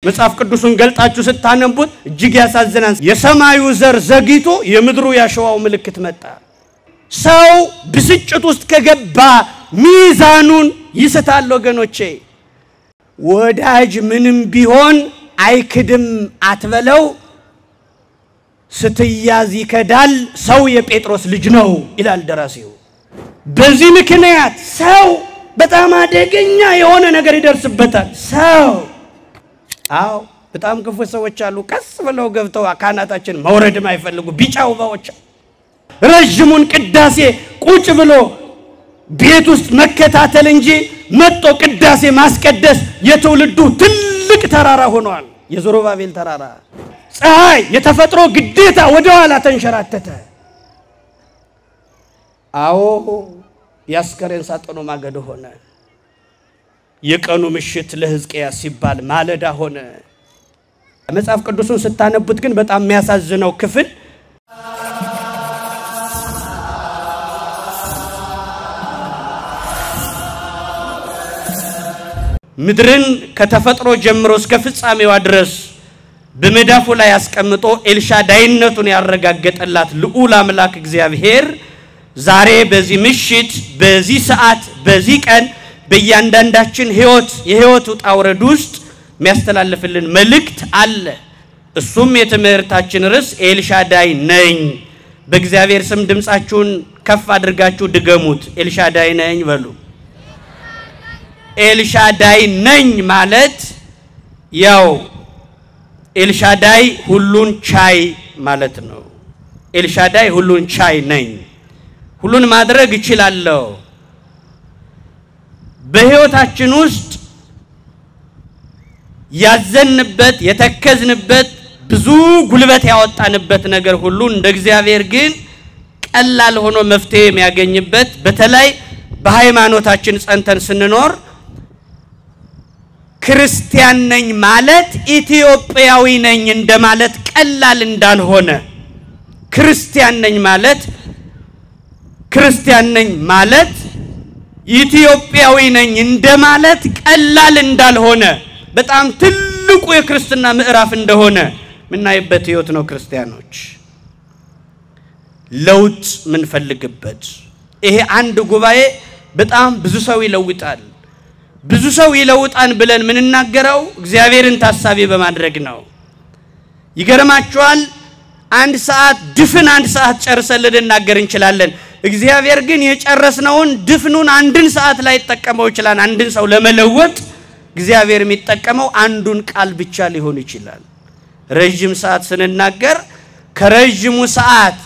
መጽሐፍ ቅዱስን ገልጣችሁ ስታነቡት እጅግ ያሳዝናል የሰማዩ ዘር ዘግይቶ የምድሩ ያሸዋው ምልክት መጣ ሰው ብስጭት ውስጥ ከገባ ሚዛኑን ይስታል ወገኖቼ ወዳጅ ምንም ቢሆን አይክድም አትበለው ስትያዝ ይከዳል ሰው የጴጥሮስ ልጅ ነው ይላል ደራሲው በዚህ ምክንያት ሰው በጣም አደገኛ የሆነ ነገር ይደርስበታል ሰው አው በጣም ክፉ ሰዎች አሉ ቀስ ብለው ገብተው አካናታችን መውረድ ማይፈልጉ ቢጫው ባዎች ረጅሙን ቅዳሴ ቁጭ ብሎ ቤት ውስጥ መከታተል እንጂ መጥቶ ቅዳሴ ማስቀደስ የትውልዱ ትልቅ ተራራ ሆኗል የዘሩባቤል ተራራ ፀሐይ የተፈጥሮ ግዴታ ወደ ኋላ ተንሸራተተ አዎ ያስከረን ሳጥኖ ማገዶ ሆነ የቀኑ ምሽት ለሕዝቅያስ ሲባል ማለዳ ሆነ መጽሐፍ ቅዱስን ስታነቡት ግን በጣም የሚያሳዝነው ክፍል ምድርን ከተፈጥሮ ጀምሮ እስከ ፍጻሜዋ ድረስ በመዳፉ ላይ ያስቀምጦ ኤልሻዳይነቱን ያረጋገጠላት ልዑል አምላክ እግዚአብሔር ዛሬ በዚህ ምሽት በዚህ ሰዓት በዚህ ቀን በእያንዳንዳችን የህይወት ውጣውረድ ውስጥ የሚያስተላልፍልን መልእክት አለ እሱም የትምህርታችን ርዕስ ኤልሻዳይ ነኝ በእግዚአብሔር ስም ድምጻችሁን ከፍ አድርጋችሁ ድገሙት ኤልሻዳይ ነኝ በሉ ኤልሻዳይ ነኝ ማለት ያው ኤልሻዳይ ሁሉን ቻይ ማለት ነው ኤልሻዳይ ሁሉን ቻይ ነኝ ሁሉን ማድረግ ይችላልው በህይወታችን ውስጥ ያዘንበት የተከዝንበት ብዙ ጉልበት ያወጣንበት ነገር ሁሉ እንደ እግዚአብሔር ግን ቀላል ሆኖ መፍትሄ የሚያገኝበት በተለይ በሃይማኖታችን ጸንተን ስንኖር ክርስቲያን ነኝ ማለት ኢትዮጵያዊ ነኝ እንደማለት ቀላል እንዳልሆነ ክርስቲያን ነኝ ማለት ኢትዮጵያዊ ነኝ እንደማለት ቀላል እንዳልሆነ በጣም ትልቁ የክርስትና ምዕራፍ እንደሆነ ምናይበት ህይወት ነው ክርስቲያኖች ለውጥ ምን ፈልግበት ይሄ አንድ ጉባኤ በጣም ብዙ ሰው ይለውጣል ብዙ ሰው ይለውጣን ብለን ምን እናገረው እግዚአብሔርን ታሳቢ በማድረግ ነው ይገርማችኋል አንድ ሰዓት ድፍን አንድ ሰዓት ጨርሰን ልናገር እንችላለን እግዚአብሔር ግን የጨረስነውን ድፍኑን አንድን ሰዓት ላይ ተጠቀመው ይችላል አንድን ሰው ለመለወጥ እግዚአብሔር የሚጠቀመው አንዱን ቃል ብቻ ሊሆን ይችላል ረጅም ሰዓት ስንናገር ከረጅሙ ሰዓት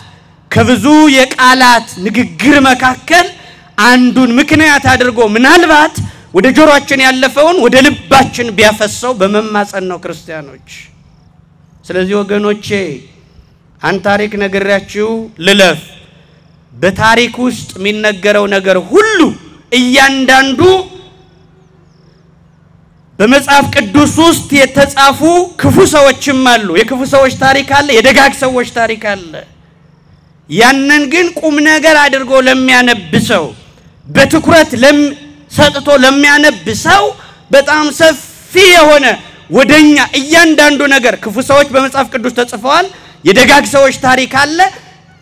ከብዙ የቃላት ንግግር መካከል አንዱን ምክንያት አድርጎ ምናልባት ወደ ጆሮአችን ያለፈውን ወደ ልባችን ቢያፈሰው በመማጸን ነው ክርስቲያኖች ስለዚህ ወገኖቼ አንድ ታሪክ ነግሬያችሁ ልለፍ በታሪክ ውስጥ የሚነገረው ነገር ሁሉ እያንዳንዱ በመጽሐፍ ቅዱስ ውስጥ የተጻፉ ክፉ ሰዎችም አሉ የክፉ ሰዎች ታሪክ አለ የደጋግ ሰዎች ታሪክ አለ ያንን ግን ቁም ነገር አድርጎ ለሚያነብሰው በትኩረት ሰጥቶ ለሚያነብሰው በጣም ሰፊ የሆነ ወደኛ እያንዳንዱ ነገር ክፉ ሰዎች በመጽሐፍ ቅዱስ ተጽፈዋል የደጋግ ሰዎች ታሪክ አለ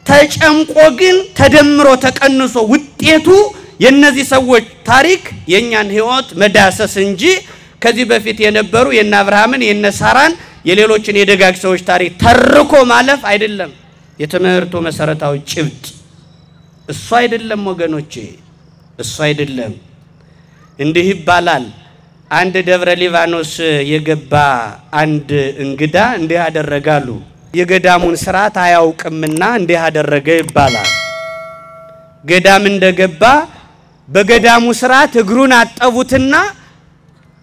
ተጨምቆ ግን ተደምሮ ተቀንሶ ውጤቱ የነዚህ ሰዎች ታሪክ የኛን ህይወት መዳሰስ እንጂ ከዚህ በፊት የነበሩ የነ አብርሃምን የነ ሳራን የሌሎችን የደጋግ ሰዎች ታሪክ ተርኮ ማለፍ አይደለም የትምህርቱ መሰረታዊ ጭብጥ እሱ አይደለም ወገኖቼ እሱ አይደለም እንዲህ ይባላል አንድ ደብረ ሊባኖስ የገባ አንድ እንግዳ እንዲህ ያደረጋሉ የገዳሙን ሥርዓት አያውቅምና እንዲህ ያደረገ ይባላል ገዳም እንደገባ በገዳሙ ሥርዓት እግሩን አጠቡትና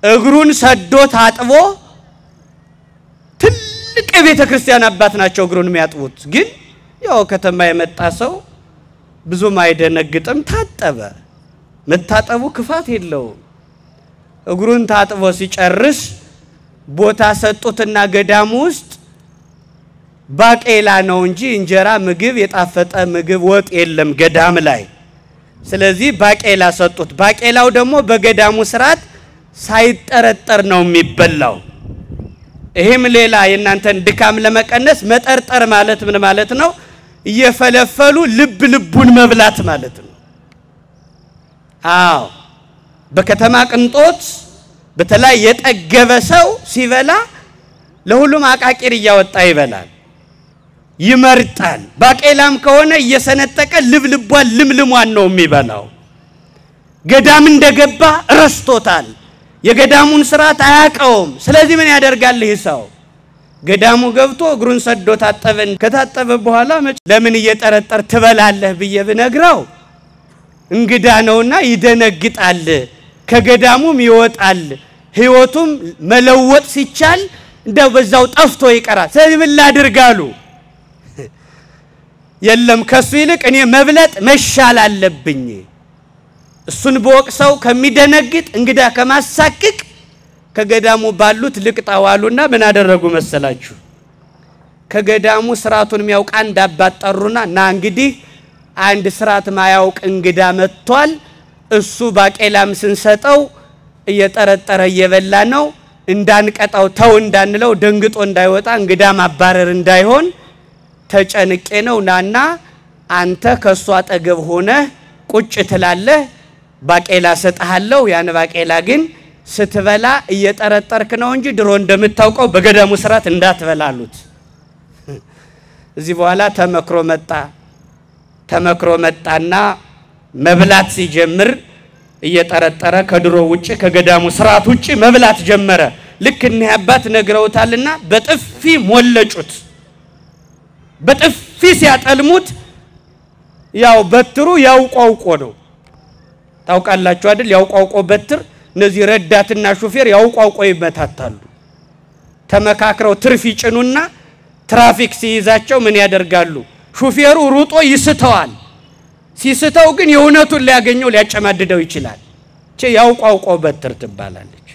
እግሩን ሰዶ ታጥቦ ትልቅ ቤተክርስቲያን አባት ናቸው እግሩን የሚያጥቡት ግን ያው ከተማ የመጣ ሰው ብዙም አይደነግጥም ታጠበ መታጠቡ ክፋት የለው እግሩን ታጥቦ ሲጨርስ ቦታ ሰጡትና ገዳሙ ውስጥ ባቄላ ነው እንጂ እንጀራ ምግብ የጣፈጠ ምግብ ወጥ የለም ገዳም ላይ ስለዚህ ባቄላ ሰጡት ባቄላው ደግሞ በገዳሙ ሥርዓት ሳይጠረጠር ነው የሚበላው ይሄም ሌላ የናንተን ድካም ለመቀነስ መጠርጠር ማለት ምን ማለት ነው? እየፈለፈሉ ልቡን መብላት ማለት ነው። አዎ በከተማ ቅንጦት በተለይ የጠገበ ሰው ሲበላ ለሁሉም አቃቂር እያወጣ ይበላል፣ ይመርጣል። ባቄላም ከሆነ እየሰነጠቀ ልብልቧን ልምልሟን ነው የሚበላው። ገዳም እንደገባ ረስቶታል። የገዳሙን ሥርዓት አያውቀውም። ስለዚህ ምን ያደርጋል ይህ ሰው? ገዳሙ ገብቶ እግሩን ሰዶ ታጠበን ከታጠበ በኋላ ለምን እየጠረጠር ትበላለህ ብዬ ብነግረው እንግዳ ነውና ይደነግጣል፣ ከገዳሙም ይወጣል። ህይወቱም መለወጥ ሲቻል እንደው በዛው ጠፍቶ ይቀራል። ስለዚህ ምን ላድርጋሉ? የለም ከሱ ይልቅ እኔ መብለጥ መሻል አለብኝ። እሱን በወቅሰው ከሚደነግጥ እንግዳ ከማሳቅቅ ከገዳሙ ባሉት ልቅጣዋሉና ምን አደረጉ መሰላችሁ? ከገዳሙ ሥርዓቱን የሚያውቅ አንድ አባት ጠሩና ና እንግዲህ አንድ ሥርዓት ማያውቅ እንግዳ መጥቷል። እሱ ባቄላም ስንሰጠው እየጠረጠረ እየበላ ነው። እንዳንቀጣው ተው እንዳንለው ደንግጦ እንዳይወጣ እንግዳ ማባረር እንዳይሆን ተጨንቄ ነው። ናና አንተ ከሱ አጠገብ ሆነ ቁጭ ትላለህ፣ ባቄላ ሰጣሃለው። ያን ባቄላ ግን ስትበላ እየጠረጠርክ ነው እንጂ ድሮ እንደምታውቀው በገዳሙ ሥርዓት እንዳትበላሉት። እዚህ በኋላ ተመክሮ መጣና መብላት ሲጀምር እየጠረጠረ ከድሮ ውጪ ከገዳሙ ሥርዓት ውጪ መብላት ጀመረ። ልክ እነዚህ አባት ነግረውታልና በጥፊ ሞለጩት። በጥፊ ሲያጠልሙት ያው በትሩ ያውቋውቆ ነው። ታውቃላችሁ አይደል? ያውቋውቆ በትር እነዚህ ረዳትና ሹፌር ያውቋውቆ ይመታታሉ። ተመካክረው ትርፍ ይጭኑና ትራፊክ ሲይዛቸው ምን ያደርጋሉ? ሹፌሩ ሩጦ ይስተዋል። ሲስተው ግን የእውነቱን ሊያገኘው ሊያጨማድደው ይችላል። ያውቋውቆ በትር ትባላለች።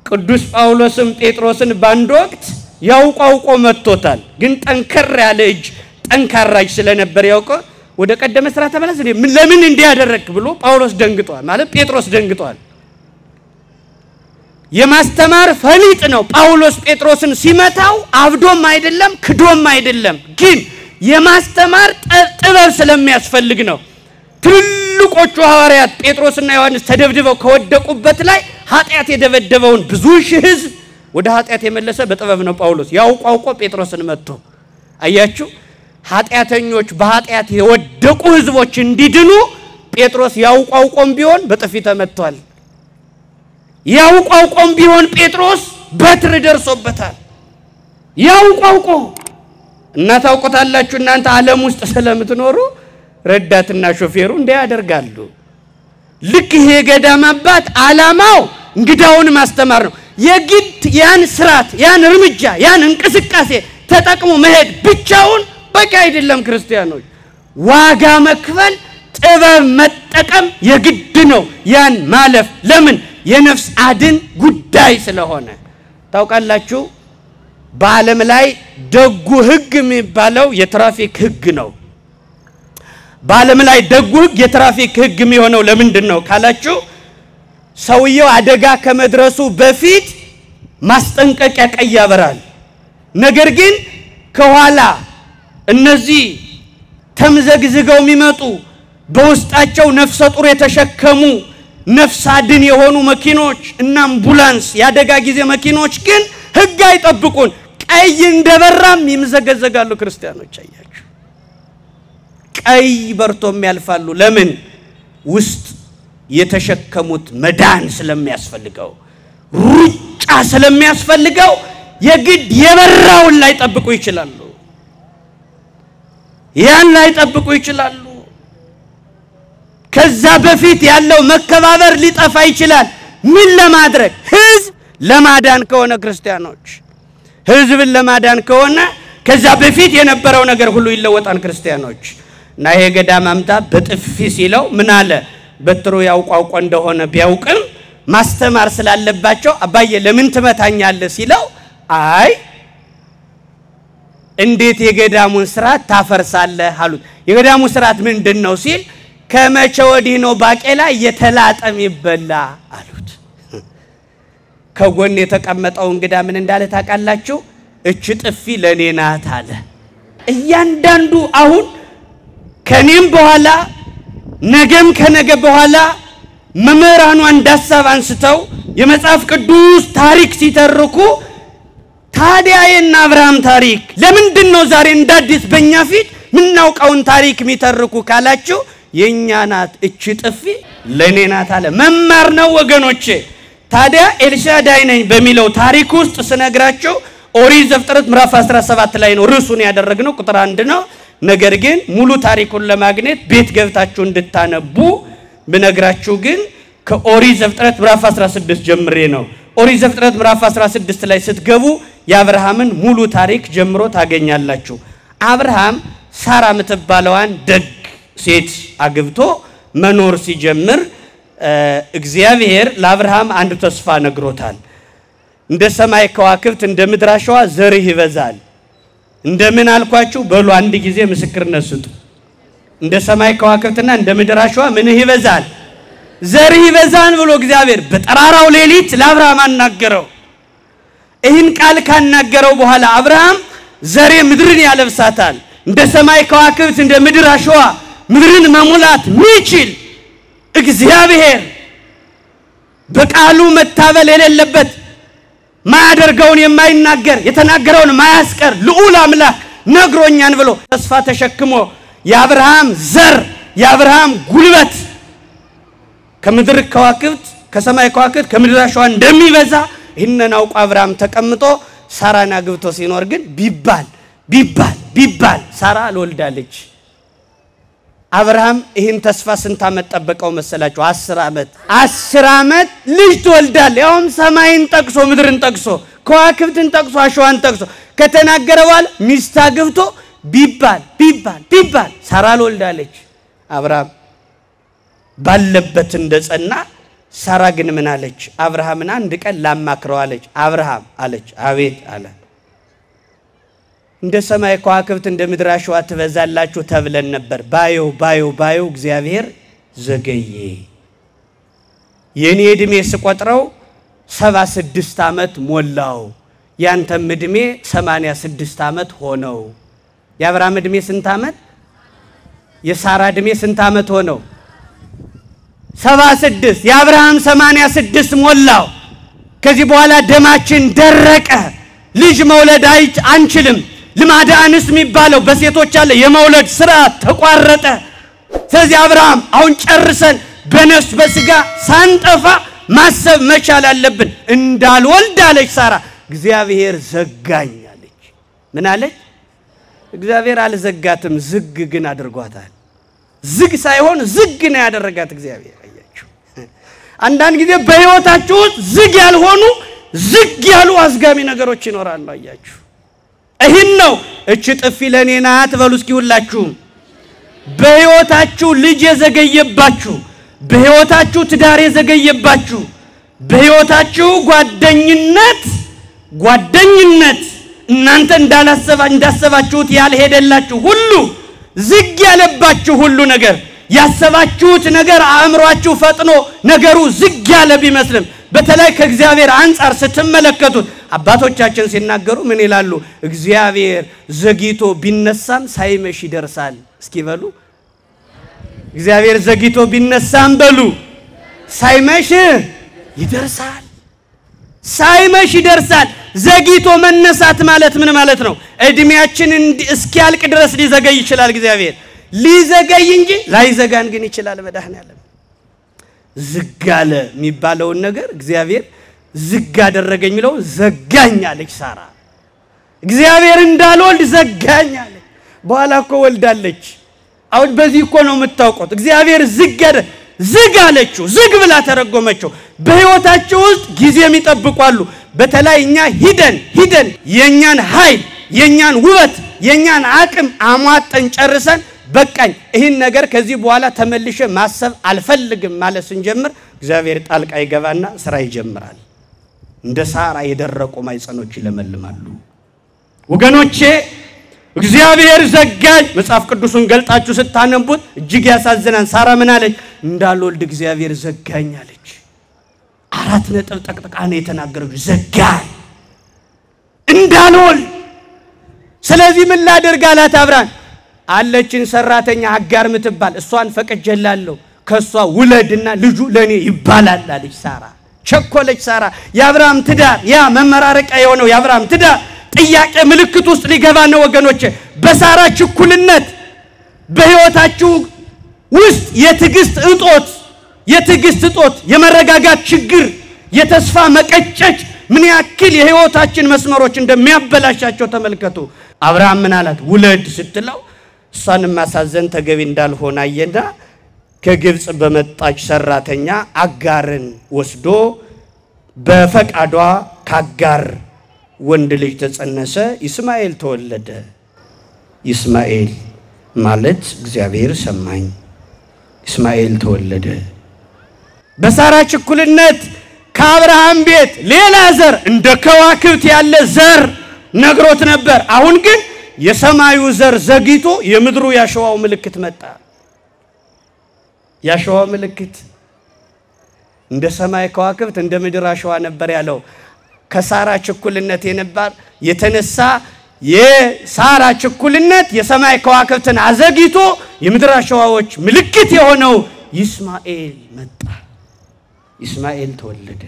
ቅዱስ ጳውሎስም ጴጥሮስን ባንድ ወቅት ያውቋውቆ መጥቶታል። ግን ጠንከር ያለ እጅ ጠንካራ እጅ ስለነበር ያውቀው ወደ ቀደመ ሥራ ተመለስ። ለምን እንዲያደርክ ብሎ ጳውሎስ ደንግጧል፣ ማለት ጴጥሮስ ደንግጧል። የማስተማር ፈሊጥ ነው። ጳውሎስ ጴጥሮስን ሲመታው አብዶም አይደለም ክዶም አይደለም፣ ግን የማስተማር ጥበብ ስለሚያስፈልግ ነው። ትልቆቹ ሐዋርያት ጴጥሮስና ዮሐንስ ተደብድበው ከወደቁበት ላይ ኃጢአት የደበደበውን ብዙ ሺህ ሕዝብ ወደ ኃጢአት የመለሰ በጥበብ ነው ጳውሎስ። ያውቋውቆ ጴጥሮስን መጥቶ አያችሁ፣ ኃጢአተኞች በኃጢአት የወደቁ ሕዝቦች እንዲድኑ ጴጥሮስ ያውቋውቆም ቢሆን በጥፊ ተመቷል። ያውቋውቆም ቢሆን ጴጥሮስ በትር ደርሶበታል። ያውቋውቆ እና ታውቁታላችሁ እናንተ ዓለም ውስጥ ስለምትኖሩ ረዳትና ሾፌሩ እንዲያደርጋሉ። ልክ ይሄ ገዳም አባት ዓላማው እንግዳውን ማስተማር ነው። የግድ ያን ሥርዓት ያን እርምጃ ያን እንቅስቃሴ ተጠቅሞ መሄድ ብቻውን በቂ አይደለም። ክርስቲያኖች ዋጋ መክፈል ጥበብ መጠቀም የግድ ነው። ያን ማለፍ ለምን የነፍስ አድን ጉዳይ ስለሆነ ታውቃላችሁ። በዓለም ላይ ደጉ ሕግ የሚባለው የትራፊክ ሕግ ነው። በዓለም ላይ ደጉ ሕግ የትራፊክ ሕግ የሚሆነው ለምንድን ነው ካላችሁ ሰውየው አደጋ ከመድረሱ በፊት ማስጠንቀቂያ ቀይ ያበራል። ነገር ግን ከኋላ እነዚህ ተምዘግዝገው የሚመጡ በውስጣቸው ነፍሰ ጡር የተሸከሙ ነፍስ አድን የሆኑ መኪኖች እና አምቡላንስ ያደጋ ጊዜ መኪኖች ግን ሕግ አይጠብቁን። ቀይ እንደበራም ይምዘገዘጋሉ። ክርስቲያኖች አያችሁ፣ ቀይ በርቶም ያልፋሉ። ለምን? ውስጥ የተሸከሙት መዳን ስለሚያስፈልገው ሩጫ ስለሚያስፈልገው የግድ የበራውን ላይ ጠብቁ ይችላሉ። ያን ላይ ጠብቁ ይችላሉ። ከዛ በፊት ያለው መከባበር ሊጠፋ ይችላል። ምን ለማድረግ? ህዝብ ለማዳን ከሆነ ክርስቲያኖች ህዝብን ለማዳን ከሆነ ከዛ በፊት የነበረው ነገር ሁሉ ይለወጣል። ክርስቲያኖች እና ይሄ ገዳም አምጣ በጥፊ ሲለው ምን አለ? በትሩ ያውቋውቆ እንደሆነ ቢያውቅም ማስተማር ስላለባቸው አባዬ ለምን ትመታኛለህ ሲለው አይ እንዴት የገዳሙን ሥርዓት ታፈርሳለህ አሉት። የገዳሙ ሥርዓት ምንድነው ሲል ከመቼ ወዲህ ነው ባቄላ እየተላጠም ይበላ አሉት። ከጎን የተቀመጠው እንግዳ ምን እንዳለ ታውቃላችሁ? እቺ ጥፊ ለኔ ናት አለ። እያንዳንዱ አሁን ከኔም በኋላ ነገም ከነገ በኋላ መምህራኑ እንዳሳብ አንስተው የመጽሐፍ ቅዱስ ታሪክ ሲተርኩ ታዲያ የና አብርሃም ታሪክ ለምንድነው ዛሬ እንዳዲስ በእኛ ፊት ምናውቀውን ታሪክ የሚተርኩ ካላችሁ የኛ ናት እቺ ጥፊ ለኔ ናት አለ። መማር ነው ወገኖቼ። ታዲያ ኤልሻዳይ ነኝ በሚለው ታሪክ ውስጥ ስነግራችሁ ኦሪት ዘፍጥረት ምዕራፍ 17 ላይ ነው ርዕሱን ያደረግነው ቁጥር 1 ነው። ነገር ግን ሙሉ ታሪኩን ለማግኘት ቤት ገብታችሁ እንድታነቡ ብነግራችሁ ግን ከኦሪት ዘፍጥረት ምዕራፍ 16 ጀምሬ ነው። ኦሪት ዘፍጥረት ምዕራፍ 16 ላይ ስትገቡ የአብርሃምን ሙሉ ታሪክ ጀምሮ ታገኛላችሁ። አብርሃም ሳራ የምትባለዋን ደግ ሴት አግብቶ መኖር ሲጀምር እግዚአብሔር ለአብርሃም አንድ ተስፋ ነግሮታል። እንደ ሰማይ ከዋክብት እንደ ምድር አሸዋ ዘርህ ይበዛል። እንደምን አልኳችሁ? በሉ አንድ ጊዜ ምስክርነት ስጡ። እንደ ሰማይ ከዋክብትና እንደ ምድር አሸዋ ምንህ ይበዛል? ዘርህ ይበዛል ብሎ እግዚአብሔር በጠራራው ሌሊት ለአብርሃም አናገረው። ይህን ቃል ካናገረው በኋላ አብርሃም ዘሬ ምድርን ያለብሳታል፣ እንደ ሰማይ ከዋክብት እንደ ምድር አሸዋ ምድርን መሙላት ሚችል እግዚአብሔር በቃሉ መታበል የሌለበት ማያደርገውን የማይናገር የተናገረውን ማያስቀር ልዑል አምላክ ነግሮኛን ብሎ ተስፋ ተሸክሞ የአብርሃም ዘር የአብርሃም ጉልበት ከምድር ከዋክብት ከሰማይ ከዋክብት ከምድር አሸዋ እንደሚበዛ ይህንን አውቆ አብርሃም ተቀምጦ ሳራን አግብቶ ሲኖር ግን ቢባል ሳራ አልወልዳለች። አብርሃም ይህን ተስፋ ስንት ዓመት ጠበቀው መሰላችሁ? 10 ዓመት ልጅ ትወልዳለህ። ያውም ሰማይን ጠቅሶ ምድርን ጠቅሶ ከዋክብትን ጠቅሶ አሸዋን ጠቅሶ ከተናገረ በኋላ ሚስት አግብቶ ቢባል ሳራ አልወልዳለች። አብርሃም ባለበት እንደጸና ሳራ ግን ምን አለች? አብርሃምን አንድ ቀን ላማክረው አለች። አብርሃም አለች። አቤት አለ። እንደ ሰማይ ከዋክብት እንደ ምድር አሸዋ ትበዛላችሁ ተብለን ነበር። ባዩ እግዚአብሔር ዘገየ። የኔ እድሜ ስቆጥረው 76 ዓመት ሞላው፣ ያንተም እድሜ 86 ዓመት ሆነው። የአብርሃም እድሜ ስንት ዓመት? የሳራ እድሜ ስንት ዓመት ሆነው? 76። የአብርሃም 86 ሞላው። ከዚህ በኋላ ደማችን ደረቀ፣ ልጅ መውለድ አንችልም። ልማደ አንስ የሚባለው በሴቶች አለ የመውለድ ስርዓት ተቋረጠ። ስለዚህ አብርሃም አሁን ጨርሰን በነፍስ በስጋ ሳንጠፋ ማሰብ መቻል አለብን። እንዳልወልድ አለች ሳራ። እግዚአብሔር ዘጋኝ አለች። ምን አለች? እግዚአብሔር አልዘጋትም፣ ዝግ ግን አድርጓታል። ዝግ ሳይሆን ዝግ ነው ያደረጋት እግዚአብሔር። አያችሁ፣ አንዳንድ ጊዜ በህይወታችሁ ዝግ ያልሆኑ ዝግ ያሉ አዝጋሚ ነገሮች ይኖራሉ። አያችሁ፣ ይህን ነው እቺ ጥፊ ለኔ ናት በሉ እስኪ ሁላችሁ። በህይወታችሁ ልጅ የዘገየባችሁ፣ በህይወታችሁ ትዳር የዘገየባችሁ፣ በህይወታችሁ ጓደኝነት እናንተ እንዳሰባችሁት ያልሄደላችሁ ሁሉ ዝግ ያለባችሁ ሁሉ ነገር ያሰባችሁት ነገር አእምሯችሁ ፈጥኖ ነገሩ ዝግ ያለ ቢመስልም በተለይ ከእግዚአብሔር አንፃር ስትመለከቱት አባቶቻችን ሲናገሩ ምን ይላሉ? እግዚአብሔር ዘግይቶ ቢነሳም ሳይመሽ ይደርሳል። እስኪ በሉ እግዚአብሔር ዘግይቶ ቢነሳም በሉ ሳይመሽ ይደርሳል። ሳይመሽ ይደርሳል። ዘግይቶ መነሳት ማለት ምን ማለት ነው? እድሜያችን እስኪያልቅ ድረስ ሊዘገይ ይችላል። እግዚአብሔር ሊዘገይ እንጂ ላይዘጋን ግን ይችላል። መድኃኔዓለም ዝጋለ የሚባለውን ነገር እግዚአብሔር ዝግ አደረገኝ የሚለው ዘጋኝ አለች ሳራ። እግዚአብሔር እንዳልወልድ ዘጋኝ አለች። በኋላ እኮ ወልዳለች። አሁን በዚህ እኮ ነው የምታውቁት። እግዚአብሔር ዝግ አለችው፣ ዝግ ብላ ተረጎመችው። በህይወታቸው ውስጥ ጊዜም ይጠብቋሉ። በተለይ እኛ ሂደን የኛን ኃይል የኛን ውበት የኛን አቅም አሟጠን ጨርሰን በቃኝ ይህን ነገር ከዚህ በኋላ ተመልሼ ማሰብ አልፈልግም ማለት ስንጀምር እግዚአብሔር ጣልቃ ይገባና ስራ ይጀምራል። እንደ ሳራ የደረቁ ማይጸኖች ይለመልማሉ። ወገኖቼ እግዚአብሔር ዘጋኝ። መጽሐፍ ቅዱስን ገልጣችሁ ስታነቡት እጅግ ያሳዝናል። ሳራ ምን አለች? እንዳልወልድ እግዚአብሔር ዘጋኝ አለች። 4 ነጥብ ጠቅጥቃ ነው የተናገረው ዘጋይ እንዳልወል ስለዚህ ምን ላደርግ አላት አብራም አለችን ሰራተኛ አጋር ምትባል እሷን ፈቀጀላለሁ ከሷ ውለድና ልጁ ለኔ ይባላል አለች ሳራ ቸኮለች ሳራ ያብራም ትዳር ያ መመራረቃ የሆነው ያብራም ትዳር ጥያቄ ምልክት ውስጥ ሊገባ ነው ወገኖቼ በሳራ ችኩልነት በህይወታችሁ ውስጥ የትግስት እጦት የመረጋጋት ችግር የተስፋ መቀጨጭ ምን ያክል የህይወታችን መስመሮች እንደሚያበላሻቸው ተመልከቱ አብርሃም ምን አላት ውለድ ስትለው እሷን ማሳዘን ተገቢ እንዳልሆነ አየና ከግብጽ በመጣች ሰራተኛ አጋርን ወስዶ በፈቃዷ ካጋር ወንድ ልጅ ተጸነሰ ኢስማኤል ተወለደ ኢስማኤል ማለት እግዚአብሔር ሰማኝ ኢስማኤል ተወለደ በሳራ ችኩልነት ከአብርሃም ቤት ሌላ ዘር እንደ ከዋክብት ያለ ዘር ነግሮት ነበር አሁን ግን የሰማዩ ዘር ዘግይቶ የምድሩ ያሸዋው ምልክት መጣ ያሸዋው ምልክት እንደ ሰማይ ከዋክብት እንደ ምድር አሸዋ ነበር ያለው ከሳራ ችኩልነት የነበር የተነሳ የሳራ ችኩልነት የሰማይ ከዋክብትን አዘግይቶ የምድር አሸዋዎች ምልክት የሆነው ኢስማኤል መጣ ኢስማኤል ተወለደ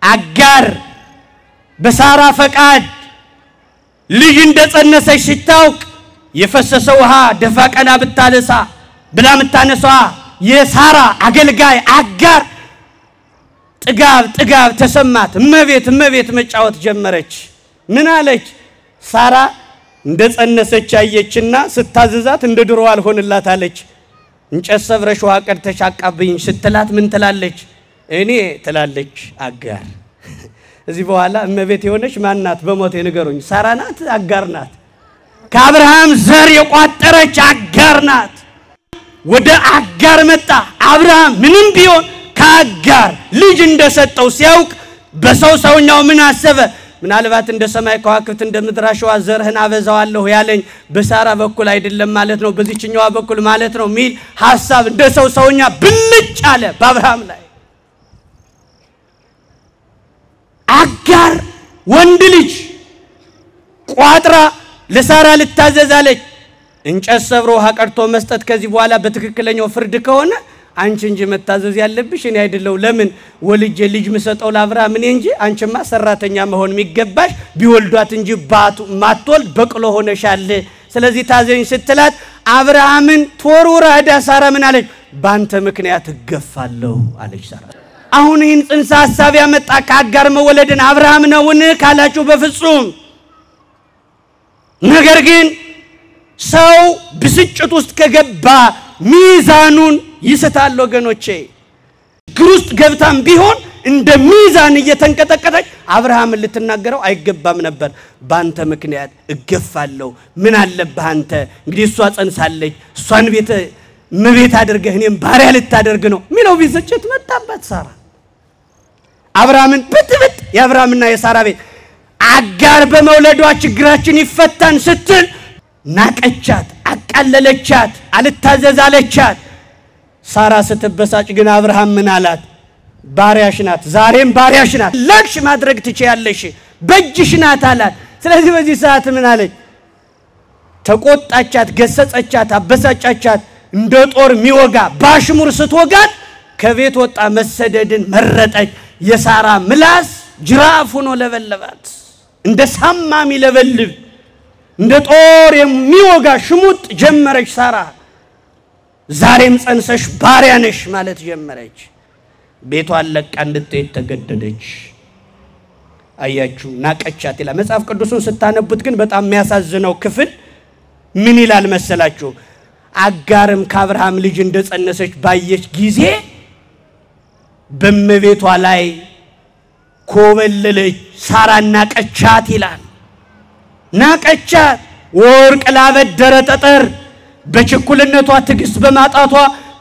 አጋር በሳራ ፈቃድ ልጅ እንደጸነሰች ሲታውቅ የፈሰሰ ውሃ ደፋ ቀና ብታለሳ ብላ ምታነሳ የሳራ አገልጋይ አጋር ጥጋብ ተሰማት እመቤት መጫወት ጀመረች ምን አለች ሳራ እንደጸነሰች አየችና ስታዘዛት እንደ ድሮ አልሆንላት አለች እንጨት ሰብረሽ ውሃ ቀድተሽ አቃብኝ ስትላት ምን ትላለች እኔ ትላለች አጋር እዚህ በኋላ እመቤት የሆነች ማናት በሞት የነገሩኝ ሳራ ናት አጋር ናት ከአብርሃም ዘር የቋጠረች አጋር ናት ወደ አጋር መጣ አብርሃም ምንም ቢሆን ከአጋር ልጅ እንደሰጠው ሲያውቅ በሰውኛው ምን አሰበ ምናልባት እንደ ሰማይ ከዋክብት እንደ ምድር አሸዋ ዘርህን አበዛዋለሁ ያለኝ በሳራ በኩል አይደለም ማለት ነው በዚህኛው በኩል ማለት ነው ሚል ሐሳብ እንደ ሰውኛ ብልጭ አለ በአብርሃም ላይ አጋር ወንድ ልጅ ቋጥራ ለሳራ ልታዘዛለች እንጨት ሰብሮ ሀቀርቶ መስጠት ከዚህ በኋላ በትክክለኛው ፍርድ ከሆነ አንቺ እንጂ መታዘዝ ያለብሽ እኔ አይደለው ለምን ወልጄ ልጅ መሰጠው ለአብርሃም እኔ እንጂ አንቺማ ሰራተኛ መሆን የሚገባሽ ቢወልዷት እንጂ ማትወልድ በቅሎ ሆነሻል ስለዚህ ታዘኝ ስትላት አብርሃምን ተወርውራ ሄዳ ሳራ ምን አለች ባንተ ምክንያት እገፋለሁ አለች ሳራ አሁን ይህን ጽንሰ ሐሳብ ያመጣ ከአጋር መወለድን አብርሃም ነውን ካላችሁ በፍጹም ነገር ግን ሰው ብስጭት ውስጥ ከገባ ሚዛኑን ይስታል ወገኖቼ ግሩስት ገብታም ቢሆን እንደ ሚዛን እየተንቀጠቀጠች አብርሃም ልትናገረው አይገባም ነበር ባንተ ምክንያት እገፋለሁ ምን አለብህ አንተ እንግዲህ እሷ ጸንሳለች እሷን መቤት አድርገህ እኔም ባሪያ ልታደርግ ነው ሚለው ቢስጭት መጣበት ሳራ አብርሃምን ብትብት የአብርሃምና የሳራ ቤት አጋር በመውለዷ ችግራችን ይፈታን ስትል ናቀቻት አቃለለቻት አልታዘዛለቻት ሳራ ስትበሳጭ ግን አብርሃም ምን አላት ባሪያሽ ናት ዛሬም ባሪያሽ ናት ለክሽ ማድረግ ትችያለሽ በእጅሽ ናት አላት ስለዚህ በዚህ ሰዓት ምን አለች ተቆጣቻት ገሰጸቻት አበሳጫቻት እንደ ጦር ሚወጋ ባሽሙር ስትወጋት ከቤት ወጣ መሰደድን መረጠች የሳራ ምላስ ጅራፍ ሆኖ ለበለባት እንደ ሳማሚ ለበልብ እንደ ጦር የሚወጋ ሽሙጥ ጀመረች ሳራ ዛሬም ጸንሰሽ ባሪያ ነሽ ማለት ጀመረች ቤቷን ለቃ እንድትሄድ ተገደደች አያችሁ ናቀቻት ይላል መጽሐፍ ቅዱስን ስታነቡት ግን በጣም የሚያሳዝነው ክፍል ምን ይላል መሰላችሁ አጋርም ከአብርሃም ልጅ እንደጸነሰች ባየች ጊዜ በመቤቷ ላይ ኮበለለች ሳራ ናቀቻት ይላል ናቀቻት ወርቅ ላበደረ ጠጠር በችኩልነቷ ትግስት በማጣቷ